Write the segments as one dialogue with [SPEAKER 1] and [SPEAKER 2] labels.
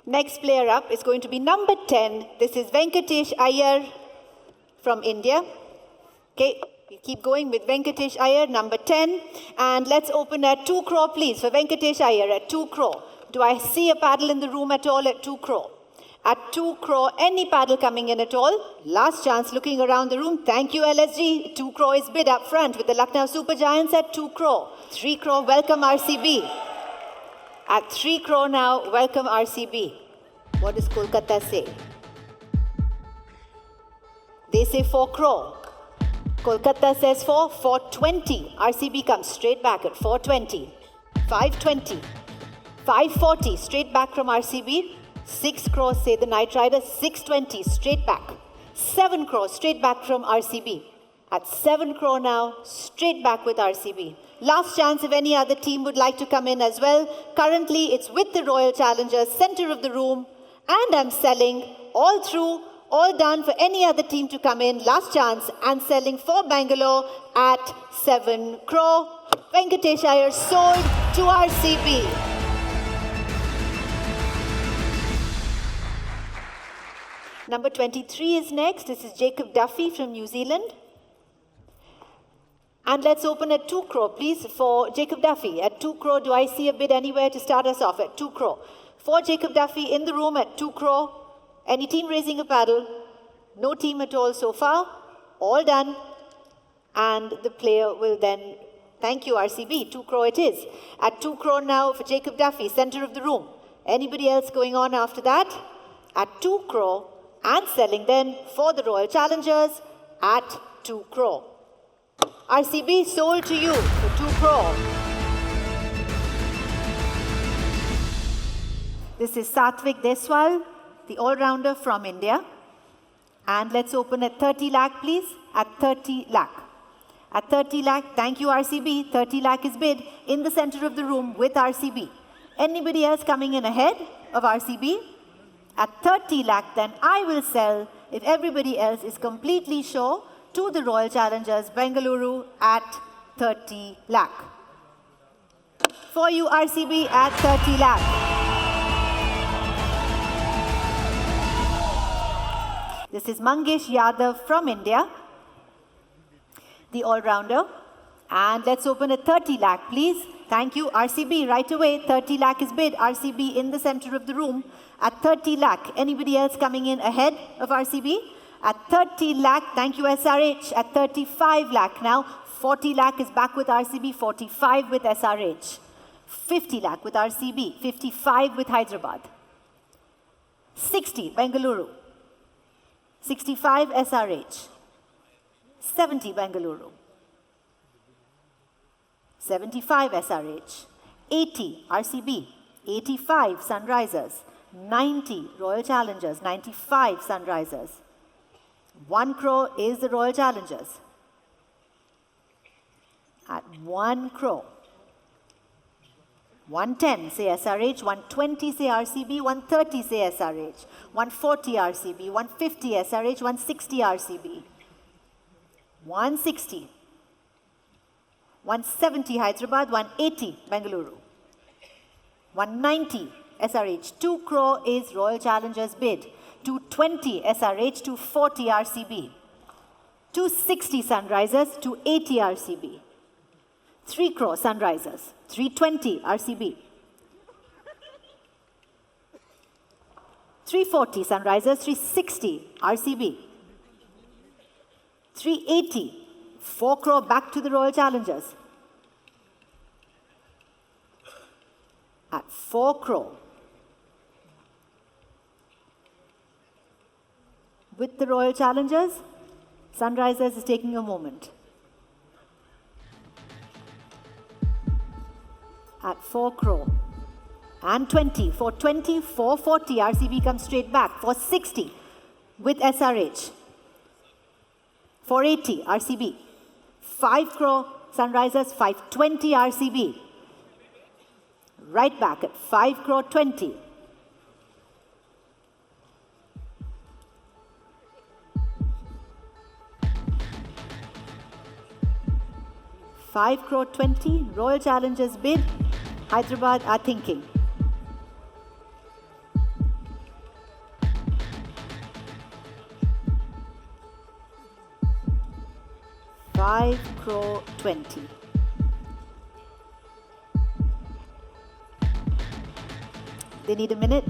[SPEAKER 1] Next player up is going to be number 10. This is Venkatesh Iyer from India. Okay, we keep going with Venkatesh Iyer, number 10. And let's open at 2 crore, please, for Venkatesh Iyer at 2 crore. Do I see a paddle in the room at all at 2 crore? At 2 crore, any paddle coming in at all? Last chance, looking around the room. Thank you, LSG. 2 crore is bid up front with the Lucknow Super Giants at 2 crore. 3 crore, welcome RCB. At 3 crore now, welcome RCB. What does Kolkata say? They say 4 crore. Kolkata says 420. RCB comes straight back at 420. 520. 540, straight back from RCB. 6 crore, say the Knight Riders. 620, straight back. 7 crore, straight back from RCB. At 7 crore now, straight back with RCB. Last chance if any other team would like to come in as well. Currently, it's with the Royal Challengers, center of the room. And I'm selling all through, all done for any other team to come in. Last chance, and selling for Bangalore at 7 crore. Venkatesh Iyer sold to RCB. Number 23 is next. This is Jacob Duffy from New Zealand. And let's open at 2 crore, please, for Jacob Duffy. At 2 crore, do I see a bid anywhere to start us off at 2 crore? For Jacob Duffy in the room at 2 crore. Any team raising a paddle? No team at all so far. All done. And the player will then, thank you RCB, 2 crore it is. At 2 crore now for Jacob Duffy, center of the room. Anybody else going on after that? At 2 crore. And selling then for the Royal Challengers at 2 crore. RCB sold to you for 2 crore. This is Satvik Deswal, the all-rounder from India. And let's open at 30 lakh, please. At 30 lakh. At 30 lakh, thank you RCB. 30 lakh is bid in the center of the room with RCB. Anybody else coming in ahead of RCB? At 30 lakh, then I will sell, if everybody else is completely sure, to the Royal Challengers, Bengaluru at 30 lakh. For you, RCB, at 30 lakh. This is Mangesh Yadav from India, the all-rounder. And let's open at 30 lakh, please. Thank you, RCB, right away. 30 lakh is bid. RCB in the center of the room at 30 lakh. Anybody else coming in ahead of RCB? At 30 lakh, thank you, SRH. At 35 lakh now. 40 lakh is back with RCB. 45 with SRH. 50 lakh with RCB. 55 with Hyderabad. 60, Bengaluru. 65, SRH. 70, Bengaluru. 75, SRH. 80, RCB. 85, Sunrisers. 90, Royal Challengers. 95, Sunrisers. 1 crore is the Royal Challengers. At 1 crore. 110, say SRH. 120, say RCB. 130, say SRH. 140, RCB. 150, SRH. 160, RCB. 160. 170, Hyderabad. 180, Bengaluru. 190, SRH. 2 crore is Royal Challengers bid. 220, SRH. 240, RCB. 260, Sunrisers. 280, RCB. 3 crore, Sunrisers. 320, RCB. 340, Sunrisers. 360, RCB. 380, 4 crore back to the Royal Challengers. At 4 crore. With the Royal Challengers, Sunrisers is taking a moment. At 4 crore. And 20. 420, 440, RCB comes straight back. 460 with SRH. 480, RCB. 5 crore, Sunrisers. 520, RCB. Right back at 5 crore 20. 5 crore 20, Royal Challengers bid. Hyderabad are thinking. 5 crore 20. They need a minute.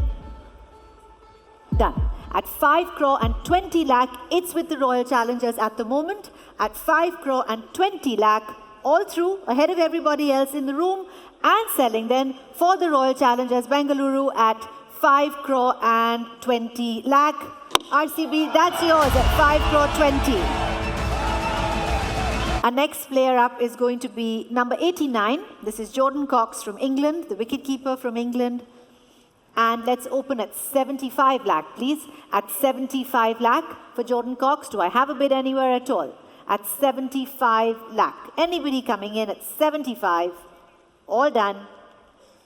[SPEAKER 1] Done. At 5 crore and 20 lakh, it's with the Royal Challengers at the moment. At 5 crore and 20 lakh, all through, ahead of everybody else in the room, and selling then for the Royal Challengers Bengaluru at 5 crore and 20 lakh. RCB, that's yours at 5 crore 20. Our next player up is going to be number 89. This is Jordan Cox from England, the wicketkeeper from England. And let's open at 75 lakh, please. At 75 lakh for Jordan Cox. Do I have a bid anywhere at all? At 75 lakh. Anybody coming in at 75? All done.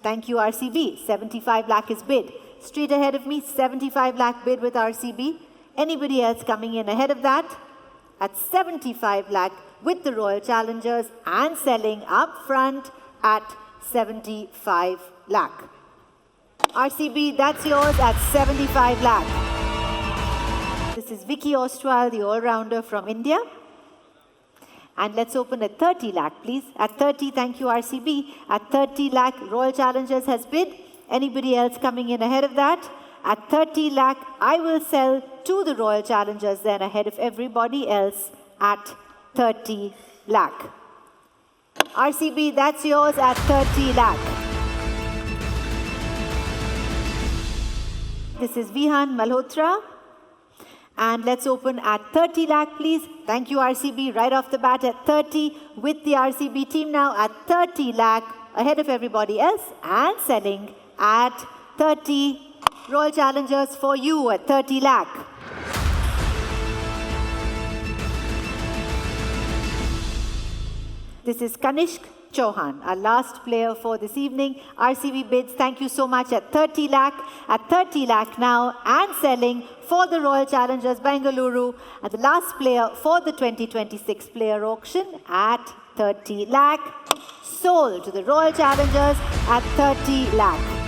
[SPEAKER 1] Thank you, RCB. 75 lakh is bid. Straight ahead of me, 75 lakh bid with RCB. Anybody else coming in ahead of that? At 75 lakh with the Royal Challengers and selling up front at 75 lakh. RCB, that's yours at 75 lakh. This is Vicky Ostwal, the all-rounder from India. And let's open at 30 lakh, please. At 30, thank you, RCB. At 30 lakh, Royal Challengers has bid. Anybody else coming in ahead of that? At 30 lakh, I will sell to the Royal Challengers then ahead of everybody else at 30 lakh. RCB, that's yours at 30 lakh. This is Vihan Malhotra. And let's open at 30 lakh, please. Thank you, RCB. Right off the bat at 30 with the RCB team now at 30 lakh ahead of everybody else and selling at 30. Royal Challengers for you at 30 lakh. This is Kanishk Chauhan, our last player for this evening. RCB bids, thank you so much, at 30 lakh. At 30 lakh now and selling for the Royal Challengers Bengaluru. And the last player for the 2026 player auction at 30 lakh. Sold to the Royal Challengers at 30 lakh.